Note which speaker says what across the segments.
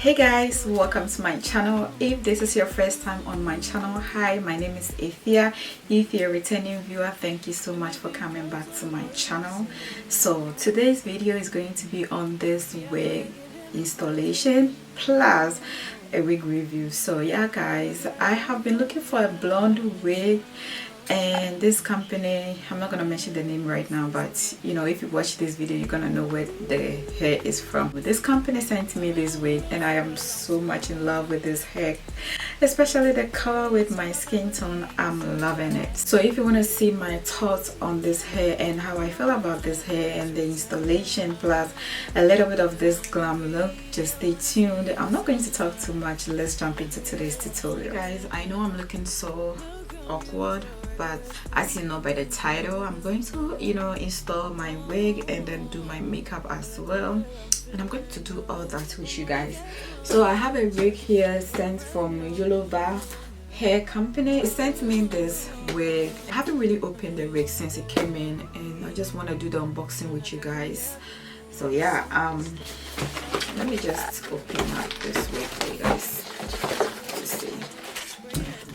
Speaker 1: Hey guys, welcome to my channel. If this is your first time on my channel, hi, my name is Ethia. If you're a returning viewer, thank you so much for coming back to my channel. So today's video is going to be on this wig installation plus a wig review. So yeah guys, I have been looking for a blonde wig, and this company, I'm not gonna mention the name right now, but you know, if you watch this video you're gonna know where the hair is from. This company sent me this wig and I am so much in love with this hair, especially the color with my skin tone. I'm loving it. So if you want to see my thoughts on this hair and how I feel about this hair and the installation plus a little bit of this glam look, just stay tuned. I'm not going to talk too much. Let's jump into today's tutorial. Guys, I know I'm looking so awkward, but as you know by the title, I'm going to, you know, install my wig and then do my makeup as well, and I'm going to do all that with you guys. So I have a wig here sent from Yolova hair company. It sent me this wig. I haven't really opened the wig since it came in, and I just want to do the unboxing with you guys. So yeah, let me just open up this wig for you guys.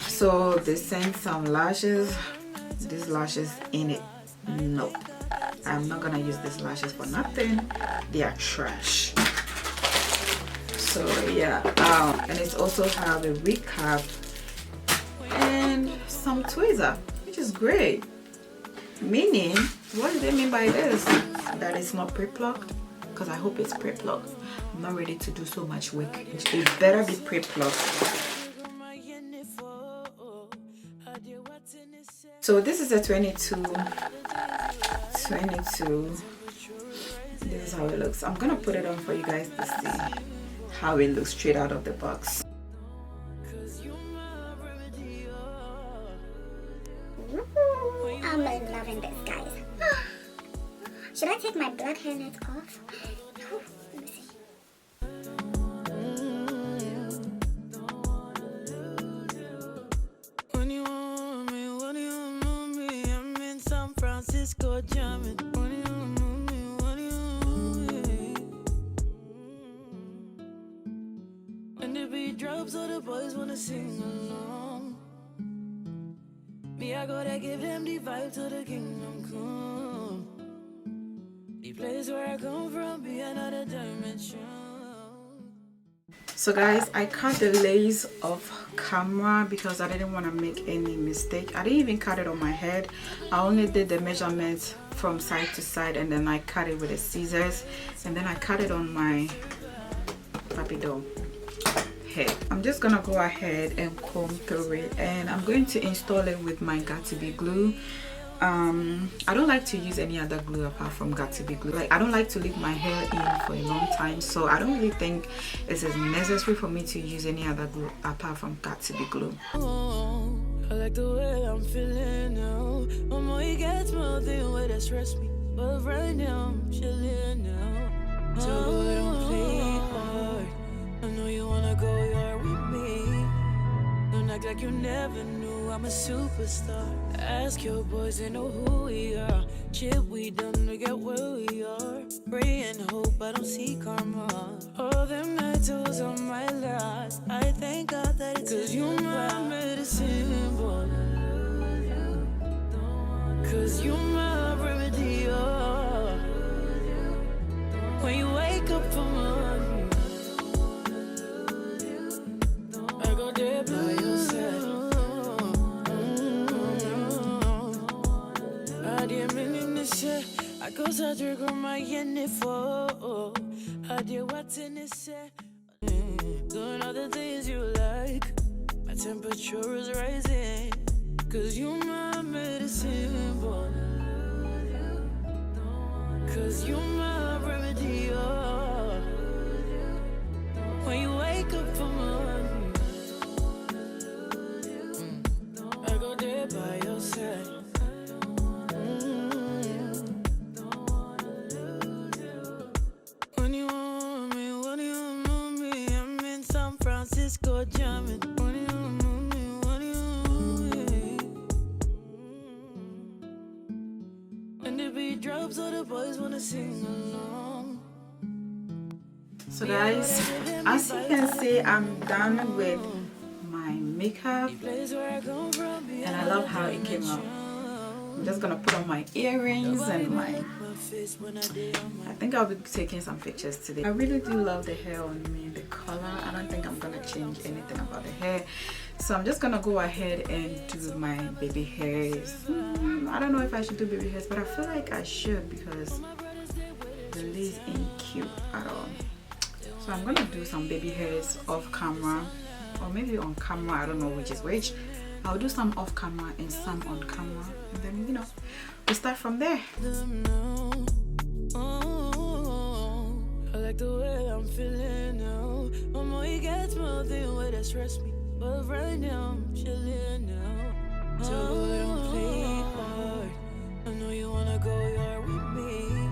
Speaker 1: So they sent some lashes. These lashes in it, nope, I'm not gonna use these lashes for nothing. They are trash. So yeah, and it also have a wig cap and some tweezer, which is great. Meaning, what do they mean by this? That it's not pre-plucked? Because I hope it's pre-plucked. I'm not ready to do so much wig. It better be pre-plucked. So this is a 22. This is how it looks. I'm gonna put it on for you guys to see how it looks straight out of the box.
Speaker 2: I'm loving this, guys. Should I take my black hairnet off? Let me see.
Speaker 3: Drops all the boys wanna sing along. Me, I gotta give them the vibe to the kingdom come. The place where I come from be another dimension.
Speaker 1: So guys, I cut the lace off camera because I didn't want to make any mistake. I didn't even cut it on my head. I only did the measurements from side to side, and then I cut it with the scissors, and then I cut it on my puppy doll head. I'm just gonna go ahead and comb through it, and I'm going to install it with my Got2b glue. I don't like to use any other glue apart from Got2b glue. Like, I don't like to leave my hair in for a long time, so I don't really think it is necessary for me to use any other glue apart from Got2b glue.
Speaker 3: I like the way I'm feeling now. You get nothing way that stress me, but right now I'm chilling now. So don't play hard. I know you wanna go yard with me. Don't act like you never knew I'm a superstar. Ask your boys, they know who we are. Shit we done to get where we are. Pray and hope I don't see karma. All them nights it was on my last. I thank God that it's 'cause you my medicine, boy. 'Cause you my remedy, oh. When you wake up from morning, I go there by your side. I didn't mean to say, I go such a girl, my for. I did what's in this doing all the things you like. My temperature is rising, 'cause you my medicine, boy. 'Cause you my remedy, oh. When you wake up from morning, I go there by your side. When you want me, I'm in San Francisco jamming. When you want me, and the beat drops, all the boys wanna sing along.
Speaker 1: So guys, as you can see, I'm done with my makeup and I love how it came out. I'm just gonna put on my earrings and my, I think I'll be taking some pictures today. I really do love the hair on me, the color. I don't think I'm gonna change anything about the hair. So I'm just gonna go ahead and do my baby hairs. I don't know if I should do baby hairs, but I feel like I should because the lace ain't cute at all. So I'm gonna do some baby hairs off camera, or maybe on camera, I don't know which is which. I'll do some off camera and some on camera, and then, you know, we'll start from there.
Speaker 3: I like the way I'm feeling now. You get something way that stress me, but right now I'm chilling now. So don't play hard. I know you wanna go yard with me.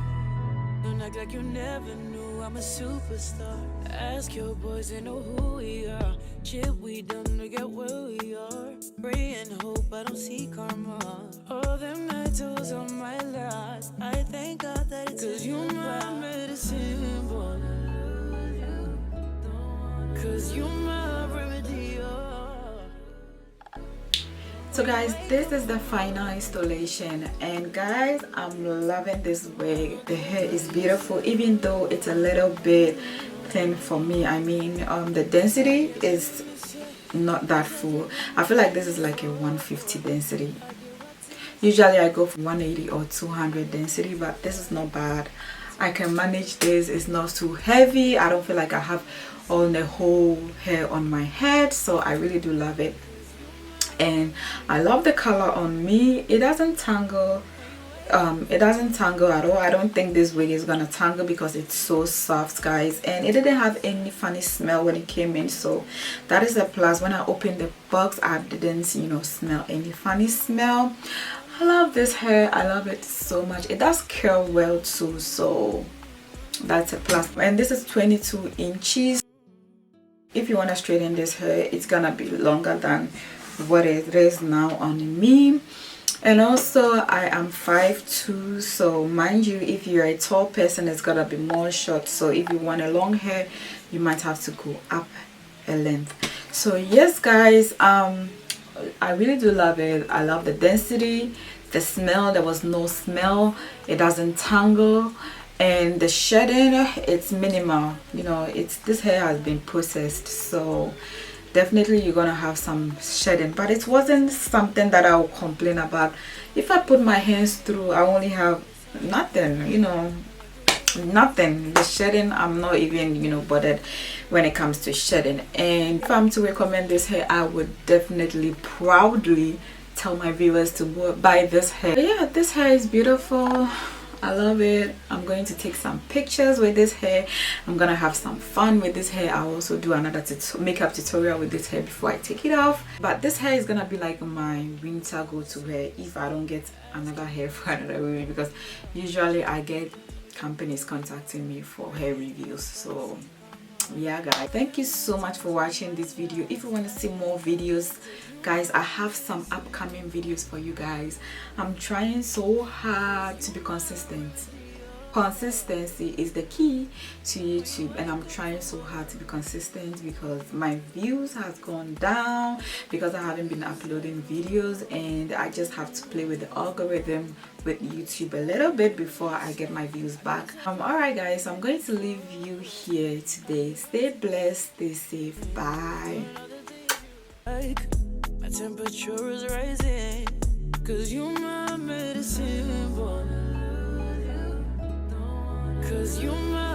Speaker 3: Don't act like you never knew I'm a superstar. Ask your boys, they know who we are. Shit we done to get where we are. Pray and hope I don't see karma. All them nights was on my last. I thank God that it's 'cause you my medicine, boy. 'Cause you my remedy,
Speaker 1: So guys, this is the final installation, and guys, I'm loving this wig. The hair is beautiful, even though it's a little bit thin for me. I mean, the density is not that full. I feel like this is like a 150 density. Usually I go for 180 or 200 density, but this is not bad. I can manage this. It's not too heavy. I don't feel like I have all the whole hair on my head, so I really do love it. And I love the color on me. It doesn't tangle. It doesn't tangle at all. I don't think this wig is gonna tangle because it's so soft, guys, and it didn't have any funny smell when it came in, so that is a plus. When I opened the box, I didn't, you know, smell any funny smell. I love this hair. I love it so much. It does curl well too, so that's a plus. And this is 22 inches. If you want to straighten this hair, it's gonna be longer than what it is now on me. And also I am 5'2", so mind you, if you're a tall person, it's gonna be more short. So if you want a long hair, you might have to go up a length. So yes guys, I really do love it. I love the density, the smell. There was no smell. It doesn't tangle, and the shedding, it's minimal. You know, this hair has been processed, so definitely you're gonna have some shedding, but it wasn't something that I will complain about. If I put my hands through, I only have nothing, you know, nothing. The shedding, I'm not even, you know, bothered when it comes to shedding. And if I'm to recommend this hair, I would definitely proudly tell my viewers to buy this hair. But yeah, this hair is beautiful. I love it. I'm going to take some pictures with this hair. I'm gonna have some fun with this hair. I'll also do another makeup tutorial with this hair before I take it off. But this hair is gonna be like my winter go-to hair if I don't get another hair for another review, because usually I get companies contacting me for hair reviews. So yeah guys, thank you so much for watching this video. If you want to see more videos, guys, I have some upcoming videos for you guys. I'm trying so hard to be consistent. Consistency is the key to YouTube, and I'm trying so hard to be consistent because my views has gone down because I haven't been uploading videos, and I just have to play with the algorithm with YouTube a little bit before I get my views back. Alright guys, so I'm going to leave you here today. Stay blessed, stay safe, bye.
Speaker 3: My temperature is rising, 'cause you my medicine, boy. 'Cause you my